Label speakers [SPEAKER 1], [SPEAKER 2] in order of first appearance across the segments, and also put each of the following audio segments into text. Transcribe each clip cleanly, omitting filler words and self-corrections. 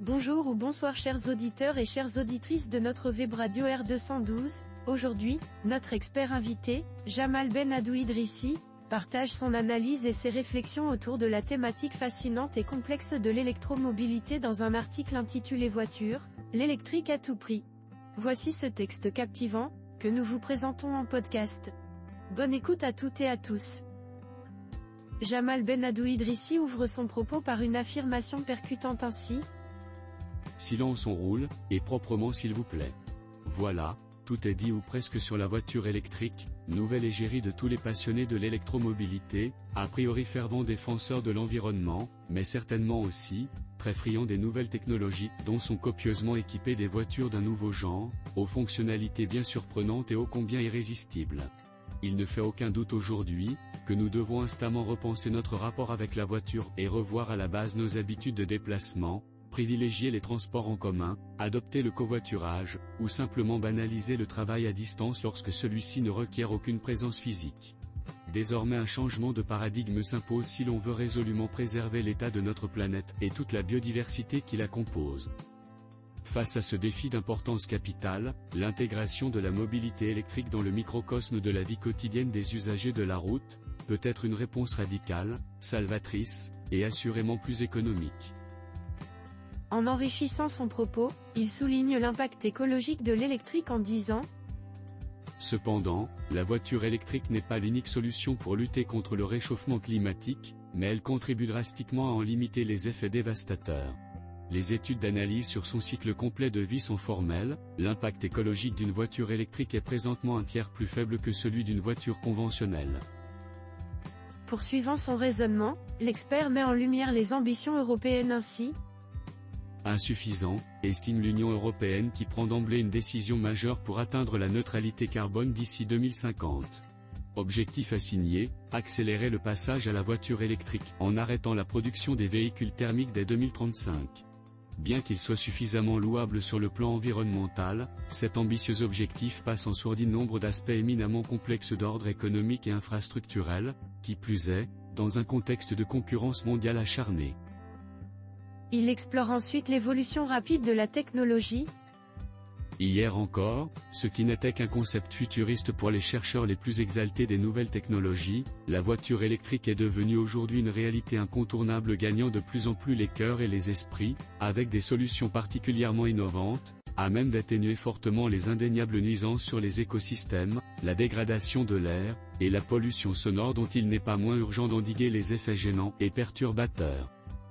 [SPEAKER 1] Bonjour ou bonsoir chers auditeurs et chères auditrices de notre web radio R212. Aujourd'hui, notre expert invité, Jamal Ben Adou Idrissi, partage son analyse et ses réflexions autour de la thématique fascinante et complexe de l'électromobilité dans un article intitulé Voiture, l'électrique à tout prix. Voici ce texte captivant, que nous vous présentons en podcast. Bonne écoute à toutes et à tous. Jamal Ben Adou Idrissi ouvre son propos par une affirmation percutante ainsi.
[SPEAKER 2] Silence on roule, et proprement s'il vous plaît. Voilà, tout est dit ou presque sur la voiture électrique, nouvelle égérie de tous les passionnés de l'électromobilité, a priori fervents défenseurs de l'environnement, mais certainement aussi, très friands des nouvelles technologies, dont sont copieusement équipées des voitures d'un nouveau genre, aux fonctionnalités bien surprenantes et ô combien irrésistibles. Il ne fait aucun doute aujourd'hui, que nous devons instamment repenser notre rapport avec la voiture et revoir à la base nos habitudes de déplacement, privilégier les transports en commun, adopter le covoiturage, ou simplement banaliser le travail à distance lorsque celui-ci ne requiert aucune présence physique. Désormais un changement de paradigme s'impose si l'on veut résolument préserver l'état de notre planète et toute la biodiversité qui la compose. Face à ce défi d'importance capitale, l'intégration de la mobilité électrique dans le microcosme de la vie quotidienne des usagers de la route, peut être une réponse radicale, salvatrice, et assurément plus économique.
[SPEAKER 1] En enrichissant son propos, il souligne l'impact écologique de l'électrique en disant :
[SPEAKER 2] Cependant, la voiture électrique n'est pas l'unique solution pour lutter contre le réchauffement climatique, mais elle contribue drastiquement à en limiter les effets dévastateurs. Les études d'analyse sur son cycle complet de vie sont formelles, l'impact écologique d'une voiture électrique est présentement un tiers plus faible que celui d'une voiture conventionnelle.
[SPEAKER 1] Poursuivant son raisonnement, l'expert met en lumière les ambitions européennes ainsi.
[SPEAKER 2] Insuffisant, estime l'Union européenne qui prend d'emblée une décision majeure pour atteindre la neutralité carbone d'ici 2050. Objectif assigné, accélérer le passage à la voiture électrique en arrêtant la production des véhicules thermiques dès 2035. Bien qu'il soit suffisamment louable sur le plan environnemental, cet ambitieux objectif passe en sourdine nombre d'aspects éminemment complexes d'ordre économique et infrastructurel, qui plus est, dans un contexte de concurrence mondiale acharnée.
[SPEAKER 1] Il explore ensuite l'évolution rapide de la technologie.
[SPEAKER 2] Hier encore, ce qui n'était qu'un concept futuriste pour les chercheurs les plus exaltés des nouvelles technologies, la voiture électrique est devenue aujourd'hui une réalité incontournable gagnant de plus en plus les cœurs et les esprits, avec des solutions particulièrement innovantes, à même d'atténuer fortement les indéniables nuisances sur les écosystèmes, la dégradation de l'air, et la pollution sonore dont il n'est pas moins urgent d'endiguer les effets gênants et perturbateurs.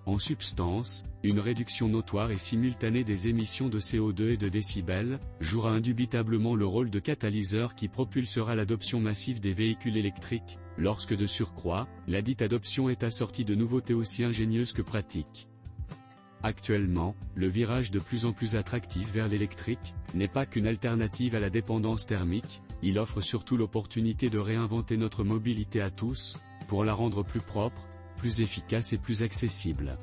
[SPEAKER 2] En substance, une réduction notoire et simultanée des émissions de CO2 et de décibels, jouera indubitablement le rôle de catalyseur qui propulsera l'adoption massive des véhicules électriques, lorsque de surcroît, la dite adoption est assortie de nouveautés aussi ingénieuses que pratiques. Actuellement, le virage de plus en plus attractif vers l'électrique, n'est pas qu'une alternative à la dépendance thermique, il offre surtout l'opportunité de réinventer notre mobilité à tous, pour la rendre plus propre, plus efficace et plus accessible.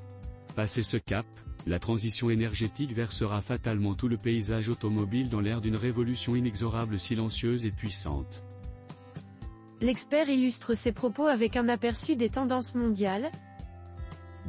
[SPEAKER 2] Passé ce cap, la transition énergétique versera fatalement tout le paysage automobile dans l'ère d'une révolution inexorable, silencieuse et puissante.
[SPEAKER 1] L'expert illustre ses propos avec un aperçu des tendances mondiales.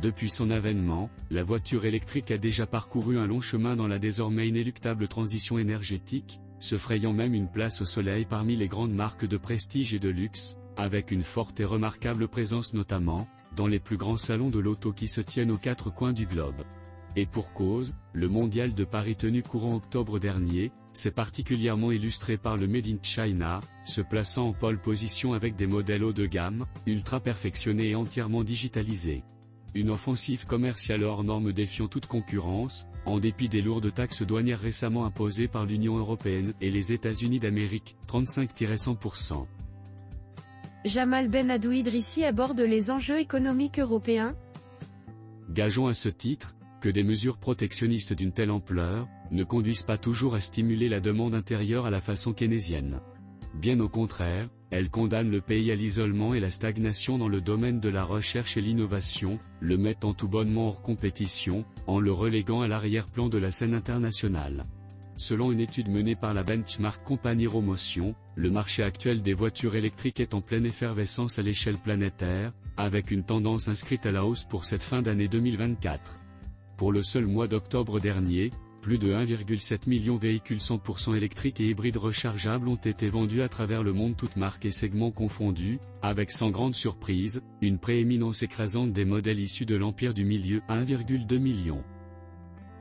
[SPEAKER 2] Depuis son avènement, la voiture électrique a déjà parcouru un long chemin dans la désormais inéluctable transition énergétique, se frayant même une place au soleil parmi les grandes marques de prestige et de luxe, avec une forte et remarquable présence notamment, dans les plus grands salons de l'auto qui se tiennent aux quatre coins du globe. Et pour cause, le mondial de Paris tenu courant octobre dernier, s'est particulièrement illustré par le Made in China, se plaçant en pole position avec des modèles haut de gamme, ultra perfectionnés et entièrement digitalisés. Une offensive commerciale hors norme défiant toute concurrence, en dépit des lourdes taxes douanières récemment imposées par l'Union européenne et les États-Unis d'Amérique, 35-100%.
[SPEAKER 1] Jamal Ben Adou Idrissi aborde les enjeux économiques européens.
[SPEAKER 2] Gageons à ce titre, que des mesures protectionnistes d'une telle ampleur, ne conduisent pas toujours à stimuler la demande intérieure à la façon keynésienne. Bien au contraire, elles condamnent le pays à l'isolement et la stagnation dans le domaine de la recherche et l'innovation, le mettant tout bonnement hors compétition, en le reléguant à l'arrière-plan de la scène internationale. Selon une étude menée par la benchmark compagnie Romotion, le marché actuel des voitures électriques est en pleine effervescence à l'échelle planétaire, avec une tendance inscrite à la hausse pour cette fin d'année 2024. Pour le seul mois d'octobre dernier, plus de 1,7 million de véhicules 100% électriques et hybrides rechargeables ont été vendus à travers le monde, toutes marques et segments confondus, avec sans grande surprise, une prééminence écrasante des modèles issus de l'empire du milieu, 1,2 million.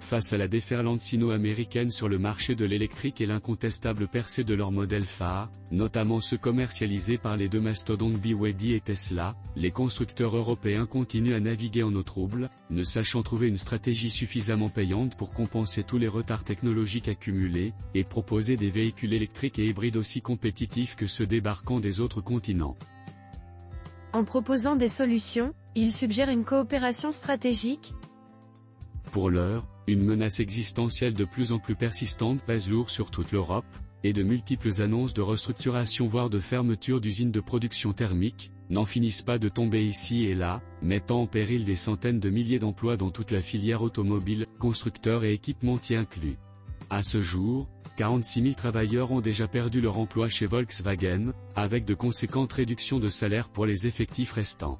[SPEAKER 2] Face à la déferlante sino-américaine sur le marché de l'électrique et l'incontestable percée de leurs modèles phares, notamment ceux commercialisés par les deux mastodontes BYD et Tesla, les constructeurs européens continuent à naviguer en eau trouble, ne sachant trouver une stratégie suffisamment payante pour compenser tous les retards technologiques accumulés, et proposer des véhicules électriques et hybrides aussi compétitifs que ceux débarquant des autres continents.
[SPEAKER 1] En proposant des solutions, ils suggèrent une coopération stratégique.
[SPEAKER 2] Pour l'heure, une menace existentielle de plus en plus persistante pèse lourd sur toute l'Europe, et de multiples annonces de restructuration voire de fermeture d'usines de production thermique, n'en finissent pas de tomber ici et là, mettant en péril des centaines de milliers d'emplois dans toute la filière automobile, constructeurs et équipementiers inclus. À ce jour, 46 000 travailleurs ont déjà perdu leur emploi chez Volkswagen, avec de conséquentes réductions de salaire pour les effectifs restants.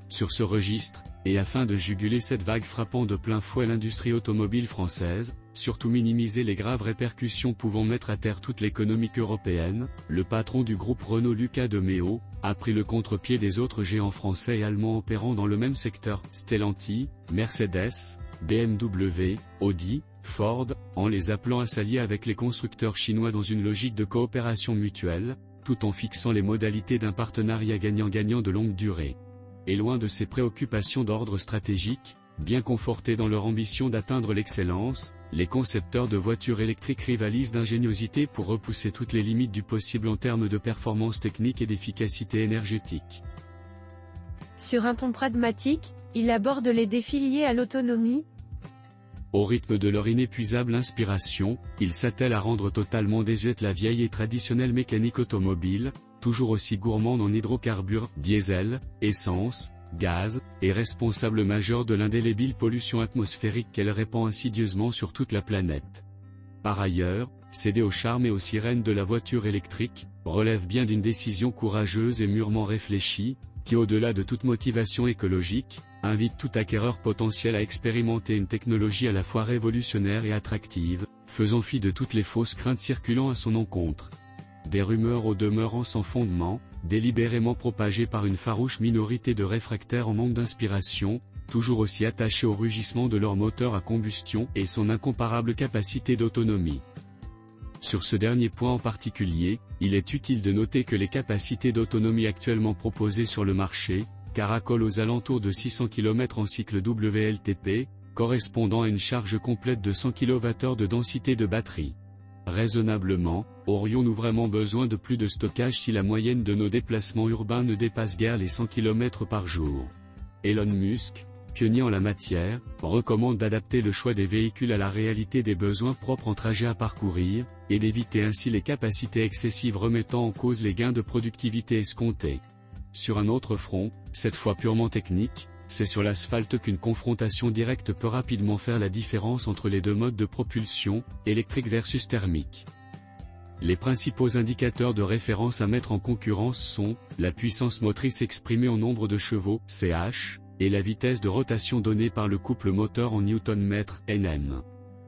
[SPEAKER 2] Sur ce registre, et afin de juguler cette vague frappant de plein fouet l'industrie automobile française, surtout minimiser les graves répercussions pouvant mettre à terre toute l'économie européenne, le patron du groupe Renault Luca de Meo, a pris le contre-pied des autres géants français et allemands opérant dans le même secteur, Stellantis, Mercedes, BMW, Audi, Ford, en les appelant à s'allier avec les constructeurs chinois dans une logique de coopération mutuelle, tout en fixant les modalités d'un partenariat gagnant-gagnant de longue durée. Et loin de ces préoccupations d'ordre stratégique, bien confortés dans leur ambition d'atteindre l'excellence, les concepteurs de voitures électriques rivalisent d'ingéniosité pour repousser toutes les limites du possible en termes de performance technique et d'efficacité énergétique.
[SPEAKER 1] Sur un ton pragmatique, ils abordent les défis liés à l'autonomie.
[SPEAKER 2] Au rythme de leur inépuisable inspiration, ils s'attellent à rendre totalement désuète la vieille et traditionnelle mécanique automobile, toujours aussi gourmande en hydrocarbures, diesel, essence, gaz, et responsable majeur de l'indélébile pollution atmosphérique qu'elle répand insidieusement sur toute la planète. Par ailleurs, céder au charme et aux sirènes de la voiture électrique, relève bien d'une décision courageuse et mûrement réfléchie, qui au-delà de toute motivation écologique, invite tout acquéreur potentiel à expérimenter une technologie à la fois révolutionnaire et attractive, faisant fi de toutes les fausses craintes circulant à son encontre. Des rumeurs au demeurant sans fondement, délibérément propagées par une farouche minorité de réfractaires en manque d'inspiration, toujours aussi attachés au rugissement de leur moteur à combustion et son incomparable capacité d'autonomie. Sur ce dernier point en particulier, il est utile de noter que les capacités d'autonomie actuellement proposées sur le marché, caracolent aux alentours de 600 km en cycle WLTP, correspondant à une charge complète de 100 kWh de densité de batterie. Raisonnablement, aurions-nous vraiment besoin de plus de stockage si la moyenne de nos déplacements urbains ne dépasse guère les 100 km par jour? Elon Musk, pionnier en la matière, recommande d'adapter le choix des véhicules à la réalité des besoins propres en trajet à parcourir, et d'éviter ainsi les capacités excessives remettant en cause les gains de productivité escomptés. Sur un autre front, cette fois purement technique, c'est sur l'asphalte qu'une confrontation directe peut rapidement faire la différence entre les deux modes de propulsion, électrique versus thermique. Les principaux indicateurs de référence à mettre en concurrence sont, la puissance motrice exprimée en nombre de chevaux, CH, et la vitesse de rotation donnée par le couple moteur en Nm, Nm.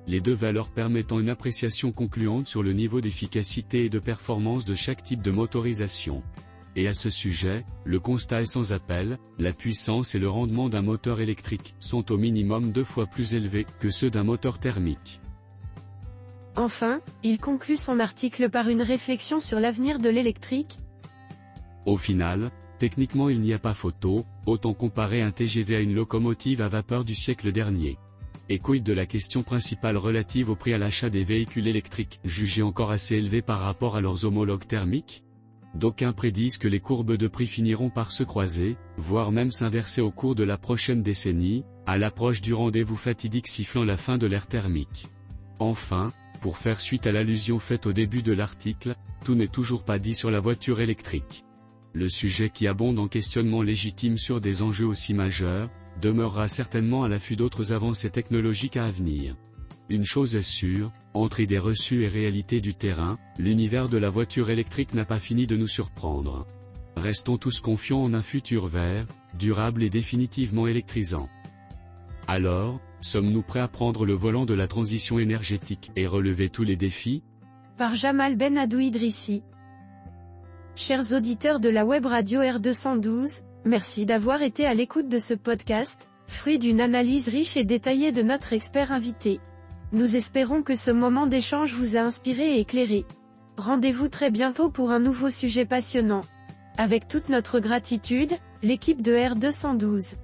[SPEAKER 2] Les deux valeurs permettant une appréciation concluante sur le niveau d'efficacité et de performance de chaque type de motorisation. Et à ce sujet, le constat est sans appel, la puissance et le rendement d'un moteur électrique sont au minimum 2 fois plus élevés que ceux d'un moteur thermique.
[SPEAKER 1] Enfin, il conclut son article par une réflexion sur l'avenir de l'électrique.
[SPEAKER 2] Au final, techniquement il n'y a pas photo, autant comparer un TGV à une locomotive à vapeur du siècle dernier. Et quid de la question principale relative au prix à l'achat des véhicules électriques, jugés encore assez élevés par rapport à leurs homologues thermiques? D'aucuns prédisent que les courbes de prix finiront par se croiser, voire même s'inverser au cours de la prochaine décennie, à l'approche du rendez-vous fatidique sifflant la fin de l'ère thermique. Enfin, pour faire suite à l'allusion faite au début de l'article, tout n'est toujours pas dit sur la voiture électrique. Le sujet qui abonde en questionnements légitimes sur des enjeux aussi majeurs, demeurera certainement à l'affût d'autres avancées technologiques à venir. Une chose est sûre, entre idées reçues et réalité du terrain, l'univers de la voiture électrique n'a pas fini de nous surprendre. Restons tous confiants en un futur vert, durable et définitivement électrisant. Alors, Sommes-nous prêts à prendre le volant de la transition énergétique et relever tous les défis?
[SPEAKER 1] Par Jamal Ben Adou Idrissi. Chers auditeurs de la web radio R212, merci d'avoir été à l'écoute de ce podcast, fruit d'une analyse riche et détaillée de notre expert invité. Nous espérons que ce moment d'échange vous a inspiré et éclairé. Rendez-vous très bientôt pour un nouveau sujet passionnant. Avec toute notre gratitude, l'équipe de R212.